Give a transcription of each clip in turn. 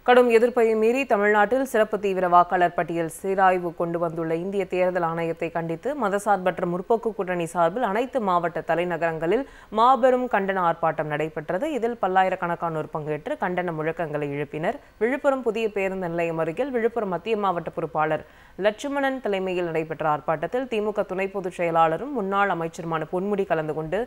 கடும் எதிர்ப்பை மீறி தமிழ்நாட்டில் சிறப்பு தீவிர வாக்காளர் பட்டியல் சீராய்வு கொண்டு வந்துள்ள இந்திய தேர்தல் ஆணையத்தை கண்டித்து மதசார்பற்ற முற்போக்கு கூட்டணி சார்பில் அனைத்து மாவட்ட தலைநகரங்களில் மாபெரும் கண்டன ஆர்ப்பாட்டம் நடைபெற்றது. இதில் பல்லாயிரக்கணக்கானோர் பங்கேற்று கண்டன முழக்கங்களை எழுப்பினர். விழுப்புரம் புதிய பேருந்து நிலையம் அருகில் விழுப்புரம் மத்திய மாவட்ட பொறுப்பாளர் லட்சுமணன் தலைமையில் நடைபெற்ற ஆர்ப்பாட்டத்தில் திமுக துணை பொதுச் செயலாளரும் முன்னாள் அமைச்சருமான பொன்முடி கலந்து கொண்டு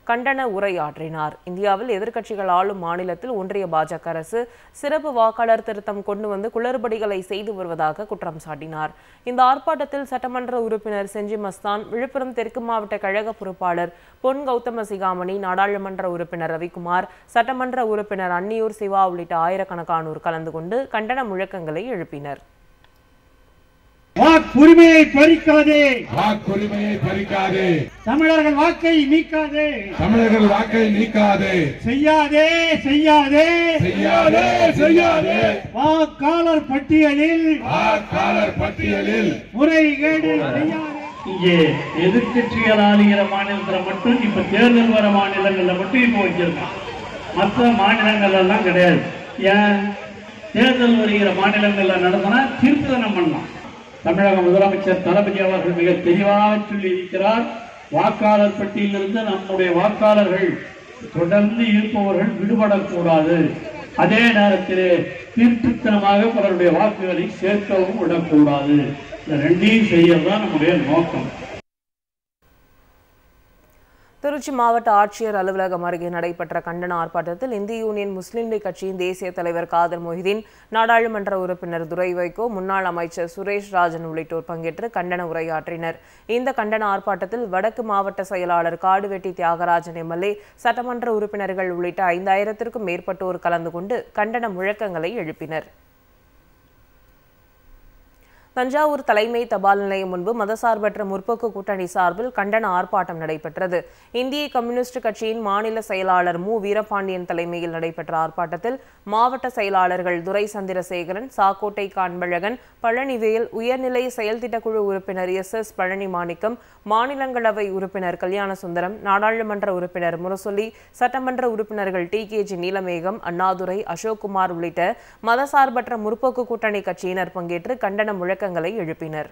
கண்டன உரையாற்றினார். இந்தியாவில் எதிர்க்கட்சிகள் ஆளும் மாநிலத்தில் ஒன்றிய பாஜக அரசு சிறப்பு வாக்காளர் திருத்தம் கொண்டு வந்து குளறுபடிகளை செய்து வருவதாக குற்றம் சாட்டினார். இந்த ஆர்ப்பாட்டத்தில் சட்டமன்ற உறுப்பினர் செஞ்சி மஸ்தான், விழுப்புரம் தெற்கு மாவட்ட கழக பொறுப்பாளர் பொன் கௌதம சிகாமணி, நாடாளுமன்ற உறுப்பினர் ரவிக்குமார், சட்டமன்ற உறுப்பினர் அன்னியூர் சிவா உள்ளிட்ட ஆயிரக்கணக்கானோர் கலந்து கொண்டு கண்டன முழக்கங்களை எழுப்பினர். வாக்குரிமையை பறிக்காதே, வாக்குரிமையை பறிக்காதே, தமிழர்கள் வாக்கை நீக்காதே, தமிழர்கள் வாக்கை நீக்காதே, செய்யாதே செய்யாதே செய்யாதே செய்யாதே, வாக்காளர் பட்டியலில் முறைகேடு செய்யாதே. இங்கே எதிர்கட்சிகள் ஆளுகிற மாநிலத்தில் மட்டும் இப்ப தேர்தல் வர மாநிலங்கள்ல மட்டும் இப்ப வச்சிருக்கான். மற்ற மாநிலங்கள் எல்லாம் கிடையாது. ஏன் தேர்தல் வருகிற மாநிலங்கள்ல நடந்தனா திருத்தனம் பண்ணலாம். தமிழக முதலமைச்சர் தளபதி அவர்கள் மிக தெளிவாக சொல்லி இருக்கிறார். வாக்காளர் பட்டியலிருந்து நம்முடைய வாக்காளர்கள் தொடர்ந்து இருப்பவர்கள் விடுபடக்கூடாது. அதே நேரத்தில் திருட்டுத்தனமாக பலருடைய வாக்குகளை சேர்க்கவும் விடக்கூடாது. இந்த ரெண்டையும் செய்யறதுதான் நம்முடைய நோக்கம். திருச்சி மாவட்ட ஆட்சியர் அலுவலகம் அருகே நடைபெற்ற கண்டன ஆர்ப்பாட்டத்தில் இந்திய யூனியன் முஸ்லீம் லீக் கட்சியின் தேசிய தலைவர் காதர் மொஹிதீன், நாடாளுமன்ற உறுப்பினர் துரை வைகோ, முன்னாள் அமைச்சர் சுரேஷ் ராஜன் உள்ளிட்டோர் பங்கேற்று கண்டன உரையாற்றினர். இந்த கண்டன ஆர்ப்பாட்டத்தில் வடக்கு மாவட்ட செயலாளர் காடுவெட்டி தியாகராஜன் எம்எல்ஏ, சட்டமன்ற உறுப்பினர்கள் உள்ளிட்ட 5000த்திற்கும் மேற்பட்டோர் கலந்து கொண்டு கண்டன முழக்கங்களை எழுப்பினர். தஞ்சாவூர் தலைமை தபால் நிலையம் முன்பு மதசார்பற்ற முற்போக்கு கூட்டணி சார்பில் கண்டன ஆர்ப்பாட்டம் நடைபெற்றது. இந்திய கம்யூனிஸ்ட் கட்சியின் மாநில செயலாளர் மு வீரபாண்டியன் தலைமையில் நடைபெற்ற ஆர்ப்பாட்டத்தில் மாவட்ட செயலாளர்கள் துரை சந்திரசேகரன், சாக்கோட்டை காண்பழகன், பழனிவேல், உயர்நிலை செயல்திட்டக்குழு உறுப்பினர் எஸ் பழனி மாணிக்கம், மாநிலங்களவை உறுப்பினர் கல்யாண சுந்தரம், நாடாளுமன்ற உறுப்பினர் முரசொலி, சட்டமன்ற உறுப்பினர்கள் TKG நீலமேகம், அண்ணாதுரை, அசோக்குமார் உள்ளிட்ட மதசார்பற்ற முற்போக்கு கூட்டணி கட்சியினர் பங்கேற்று கண்டன முழக்கங்களை எழுப்பினர்.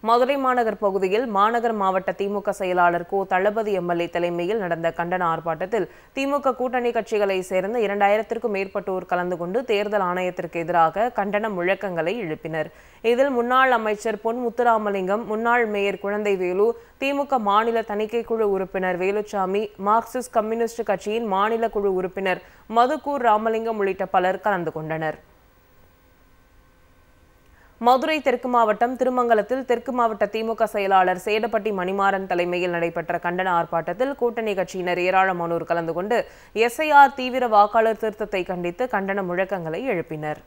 மதுரை மாநகர் பகுதியில் மாநகர் மாவட்ட திமுக செயலாளர் கோ தளபதி எம்எல்ஏ தலைமையில் நடந்த கண்டன ஆர்ப்பாட்டத்தில் திமுக கூட்டணி கட்சிகளை சேர்ந்த 2000த்திற்கும் மேற்பட்டோர் கலந்து கொண்டு தேர்தல் ஆணையத்திற்கு எதிராக கண்டன முழக்கங்களை எழுப்பினர். இதில் முன்னாள் அமைச்சர் பொன் முத்துராமலிங்கம், முன்னாள் மேயர் குழந்தைவேலு, திமுக மாநில தணிக்கை குழு உறுப்பினர் வேலுச்சாமி, மார்க்சிஸ்ட் கம்யூனிஸ்ட் கட்சியின் மாநில குழு உறுப்பினர் மதுக்கூர் ராமலிங்கம் உள்ளிட்ட பலர் கலந்து கொண்டனர். மதுரை தெற்கு மாவட்டம் திருமங்கலத்தில் தெற்கு மாவட்ட திமுக செயலாளர் சேடப்பட்டி மணிமாறன் தலைமையில் நடைபெற்ற கண்டன ஆர்ப்பாட்டத்தில் கூட்டணி கட்சியினர் ஏராளமானோர் கலந்து கொண்டு SIR தீவிர வாக்காளர் திருத்தத்தை கண்டித்து கண்டன முழக்கங்களை எழுப்பினர்.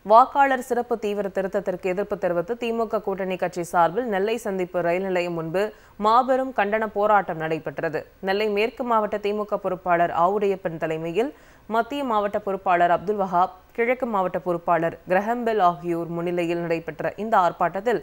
வாக்காளர் சிறப்பு தீவிர திருத்தத்திற்கு எதிர்ப்பு தெரிவித்து திமுக கூட்டணி கட்சி சார்பில் நெல்லை சந்திப்பு ரயில் நிலையம் முன்பு மாபெரும் கண்டன போராட்டம் நடைபெற்றது. நெல்லை மேற்கு மாவட்ட திமுக பொறுப்பாளர் ஆவுடையப்பன் தலைமையில் மத்திய மாவட்ட பொறுப்பாளர் அப்துல் வஹாப், கிழக்கு மாவட்ட பொறுப்பாளர் கிரஹம்பெல் ஆகியோர் முன்னிலையில் நடைபெற்ற இந்த ஆர்ப்பாட்டத்தில்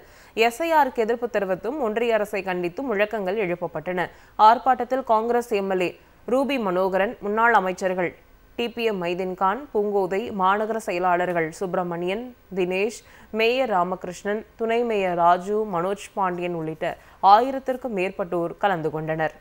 SIRக்கு எதிர்ப்பு தெரிவித்தும் ஒன்றிய அரசை கண்டித்தும் முழக்கங்கள் எழுப்பப்பட்டன. ஆர்ப்பாட்டத்தில் காங்கிரஸ் MLA ரூபி மனோகரன், முன்னாள் அமைச்சர்கள் TPM மைதீன்கான், பூங்கோதை, மாநகர செயலாளர்கள் சுப்பிரமணியன், தினேஷ், மேயர் ராமகிருஷ்ணன், துணை மேயர் ராஜு, மனோஜ் பாண்டியன் உள்ளிட்ட 1000த்திற்கும் மேற்பட்டோர் கலந்து கொண்டனர்.